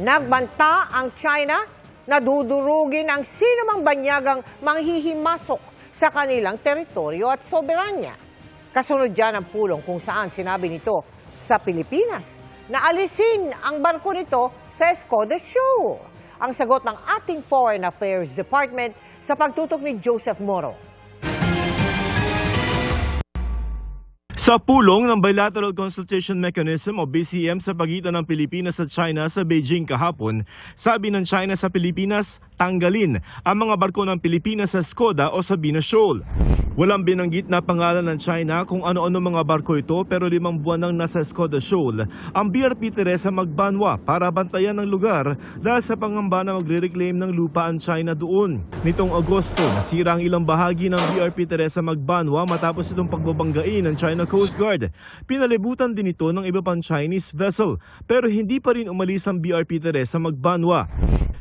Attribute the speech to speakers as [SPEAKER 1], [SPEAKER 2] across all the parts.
[SPEAKER 1] Nagbanta ang China na dudurugin ang sinumang banyagang manghihimasok sa kanilang teritoryo at soberanya. Kasunod dyan ang pulong kung saan sinabi nito sa Pilipinas na alisin ang barko nito sa Escoda Shoal. Ang sagot ng ating Foreign Affairs Department sa pagtutok ni Joseph Moro.
[SPEAKER 2] Sa pulong ng Bilateral Consultation Mechanism o BCM sa pagitan ng Pilipinas at China sa Beijing kahapon, sabi ng China sa Pilipinas, tanggalin ang mga barko ng Pilipinas sa Escoda o Sabina Shoal. Walang binanggit na pangalan ng China kung ano-ano mga barko ito pero 5 buwan nang nasa Escoda Shoal ang BRP Teresa Magbanwa para bantayan ng lugar dahil sa pangamba na magre-reclaim ng lupa ang China doon. Nitong Agosto, nasira ang ilang bahagi ng BRP Teresa Magbanwa matapos itong pagbabanggain ng China Coast Guard. Pinalibutan din ito ng iba pang Chinese vessel pero hindi pa rin umalis ang BRP Teresa Magbanwa.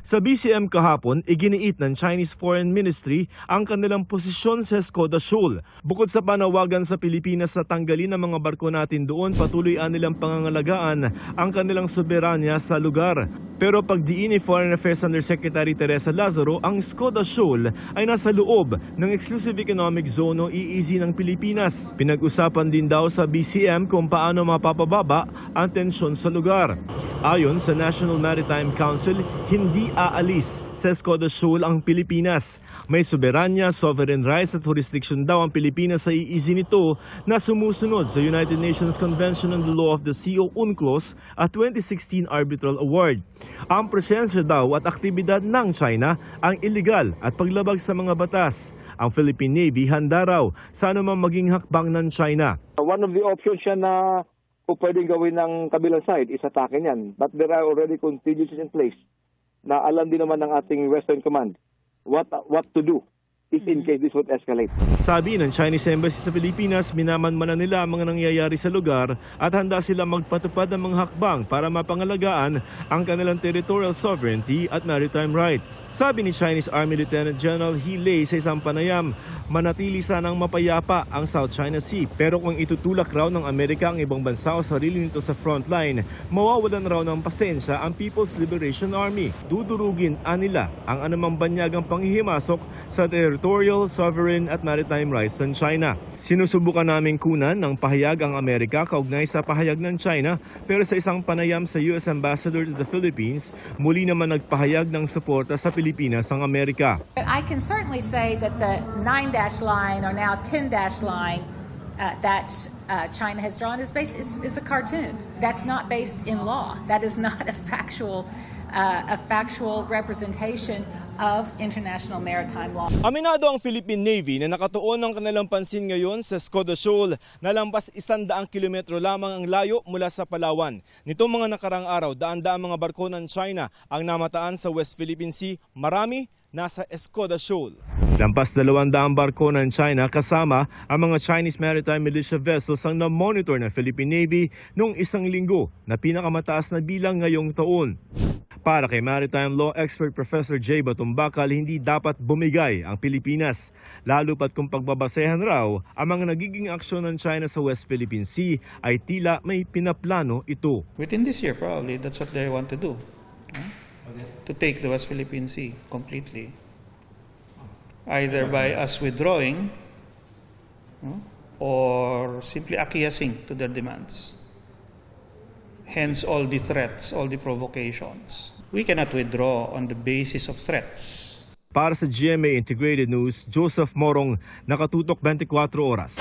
[SPEAKER 2] Sa BCM kahapon, iginiit ng Chinese Foreign Ministry ang kanilang posisyon sa Escoda Shoal. Bukod sa panawagan sa Pilipinas na tanggalin ang mga barko natin doon, patuloy nilang pangangalagaan ang kanilang soberanya sa lugar. Pero pagdiin ni Foreign Affairs Undersecretary Teresa Lazaro, ang Escoda Shoal ay nasa loob ng Exclusive Economic Zone o EEZ ng Pilipinas. Pinag-usapan din daw sa BCM kung paano mapapababa ang tensyon sa lugar. Ayon sa National Maritime Council, hindi aalis sa Escoda Shoal ang Pilipinas. May soberanya, sovereign rights at jurisdiction daw ang Pilipinas sa EEZ nito na sumusunod sa United Nations Convention on the Law of the Sea o UNCLOS at 2016 Arbitral Award. Ang presensya daw at aktibidad ng China ang iligal at paglabag sa mga batas. Ang Philippine Navy handa raw sa anumang maging hakbang ng China.
[SPEAKER 3] One of the options siya na pwedeng gawin ng kabilang side is atake niyan. But there are already contingencies in place na alam din naman ng ating Western Command what to do if in case this would escalate.
[SPEAKER 2] Sabi ng Chinese Embassy sa Pilipinas, minamanmanan nila ang mga nangyayari sa lugar at handa sila magpatupad ng mga hakbang para mapangalagaan ang kanilang territorial sovereignty at maritime rights. Sabi ni Chinese Army Lieutenant General He Lei sa isang panayam, manatili sanang mapayapa ang South China Sea pero kung itutulak raw ng Amerika ang ibang bansa o sarili nito sa frontline, mawawalan raw ng pasensya ang People's Liberation Army. Dudurugin nila ang anumang banyagang panghihimasok sa territorial, sovereign at maritime rights ng China. Sinusubukan naming kunan ng pahayag ang Amerika kaugnay sa pahayag ng China pero sa isang panayam sa US Ambassador to the Philippines, muli naman nagpahayag ng suporta sa Pilipinas ang Amerika.
[SPEAKER 4] I can certainly say that the 9-dash line or now 10-dash line that China has drawn is a cartoon. That's not based in law. That is not a factual representation of international maritime law.
[SPEAKER 2] Aminado ang Philippine Navy na nakatuon ang kanilang pansin ngayon sa Escoda Shoal na lampas 100 kilometro lamang ang layo mula sa Palawan. Nitong mga nakarang araw, daan-daang mga barko ng China ang namataan sa West Philippine Sea, marami nasa Escoda Shoal. Lampas 200 barko ng China kasama ang mga Chinese Maritime Militia vessels ang na-monitor ng Philippine Navy noong 1 linggo na pinakamataas na bilang ngayong taon. Para kay maritime law expert Professor Jay Batumbakal, hindi dapat bumigay ang Pilipinas. Lalo pat kung pagbabasehan raw ang mga nagiging aksyon ng China sa West Philippine Sea ay tila may pinaplano ito.
[SPEAKER 5] Within this year probably, that's what they want to do. To take the West Philippine Sea completely. Either by us withdrawing or simply acquiescing to their demands. Hence all the threats, all the provocations. We cannot withdraw on the basis of threats.
[SPEAKER 2] Para sa GMA Integrated News, Joseph Morong, nakatutok 24 oras.